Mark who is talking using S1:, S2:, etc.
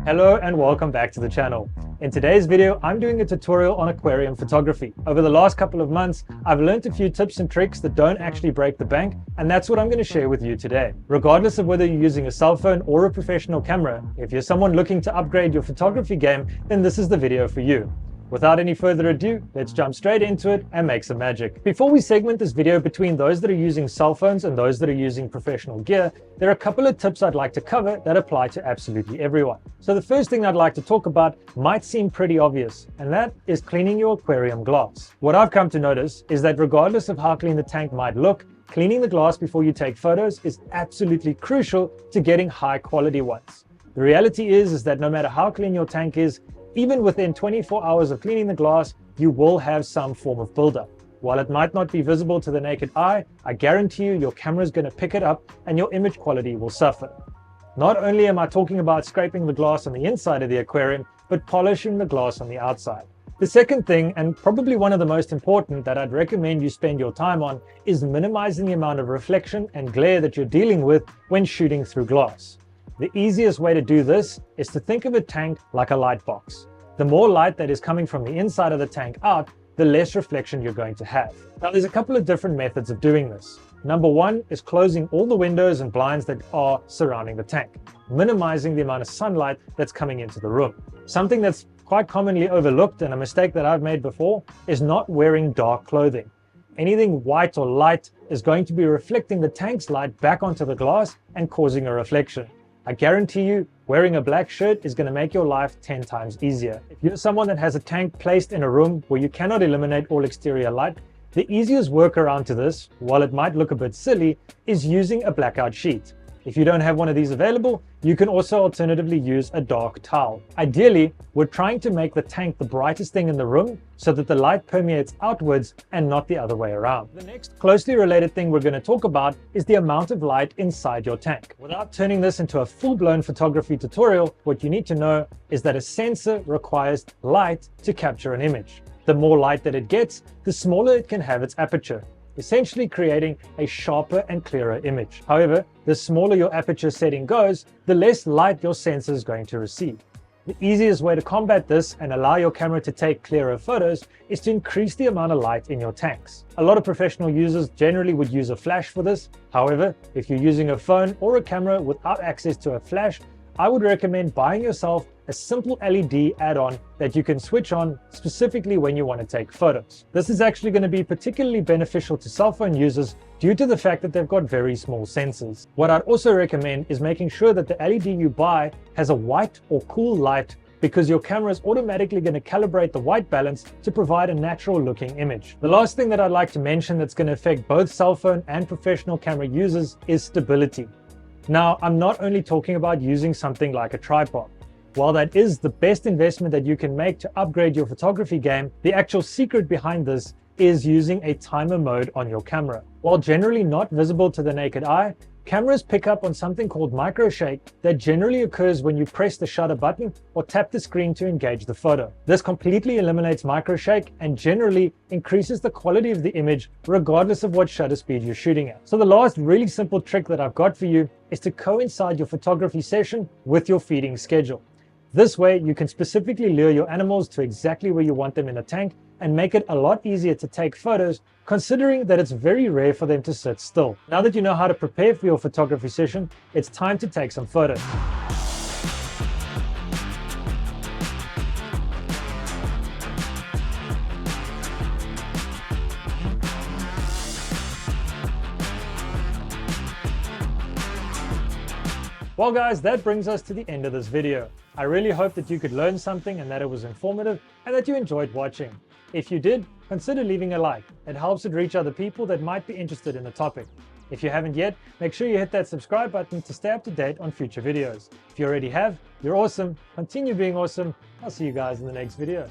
S1: Hello and welcome back to the channel. In today's video, I'm doing a tutorial on aquarium photography. Over the last couple of months, I've learned a few tips and tricks that don't actually break the bank, and that's what I'm going to share with you today. Regardless of whether you're using a cell phone or a professional camera, if you're someone looking to upgrade your photography game, then this is the video for you. Without any further ado, let's jump straight into it and make some magic. Before we segment this video between those that are using cell phones and those that are using professional gear, there are a couple of tips I'd like to cover that apply to absolutely everyone. So the first thing I'd like to talk about might seem pretty obvious, and that is cleaning your aquarium glass. What I've come to notice is that regardless of how clean the tank might look, cleaning the glass before you take photos is absolutely crucial to getting high quality ones. The reality is that no matter how clean your tank is, even within 24 hours of cleaning the glass, you will have some form of buildup. While it might not be visible to the naked eye, I guarantee you your camera is going to pick it up and your image quality will suffer. Not only am I talking about scraping the glass on the inside of the aquarium, but polishing the glass on the outside. The second thing, and probably one of the most important that I'd recommend you spend your time on, is minimizing the amount of reflection and glare that you're dealing with when shooting through glass. The easiest way to do this is to think of a tank like a light box. The more light that is coming from the inside of the tank out, the less reflection you're going to have. Now, there's a couple of different methods of doing this. Number one is closing all the windows and blinds that are surrounding the tank, minimizing the amount of sunlight that's coming into the room. Something that's quite commonly overlooked, and a mistake that I've made before, is not wearing dark clothing. Anything white or light is going to be reflecting the tank's light back onto the glass and causing a reflection. I guarantee you, wearing a black shirt is going to make your life 10 times easier. If you're someone that has a tank placed in a room where you cannot eliminate all exterior light, the easiest workaround to this, while it might look a bit silly, is using a blackout sheet. If you don't have one of these available, you can also alternatively use a dark towel. Ideally, we're trying to make the tank the brightest thing in the room so that the light permeates outwards and not the other way around. The next closely related thing we're going to talk about is the amount of light inside your tank. Without turning this into a full-blown photography tutorial, what you need to know is that a sensor requires light to capture an image. The more light that it gets, the smaller it can have its aperture, essentially creating a sharper and clearer image. However, the smaller your aperture setting goes, the less light your sensor is going to receive. The easiest way to combat this and allow your camera to take clearer photos is to increase the amount of light in your tanks. A lot of professional users generally would use a flash for this. However, if you're using a phone or a camera without access to a flash, I would recommend buying yourself a simple LED add-on that you can switch on specifically when you want to take photos. This is actually going to be particularly beneficial to cell phone users due to the fact that they've got very small sensors. What I'd also recommend is making sure that the LED you buy has a white or cool light, because your camera is automatically going to calibrate the white balance to provide a natural looking image. The last thing that I'd like to mention that's going to affect both cell phone and professional camera users is stability. Now, I'm not only talking about using something like a tripod. While that is the best investment that you can make to upgrade your photography game, the actual secret behind this is using a timer mode on your camera. While generally not visible to the naked eye, cameras pick up on something called micro shake that generally occurs when you press the shutter button or tap the screen to engage the photo. This completely eliminates micro shake and generally increases the quality of the image regardless of what shutter speed you're shooting at. So the last really simple trick that I've got for you is to coincide your photography session with your feeding schedule. This way you can specifically lure your animals to exactly where you want them in a tank and make it a lot easier to take photos, considering that it's very rare for them to sit still. Now that you know how to prepare for your photography session, it's time to take some photos. Well guys, that brings us to the end of this video. I really hope that you could learn something and that it was informative and that you enjoyed watching. If you did, consider leaving a like. It helps it reach other people that might be interested in the topic. If you haven't yet, make sure you hit that subscribe button to stay up to date on future videos. If you already have, you're awesome. Continue being awesome. I'll see you guys in the next video.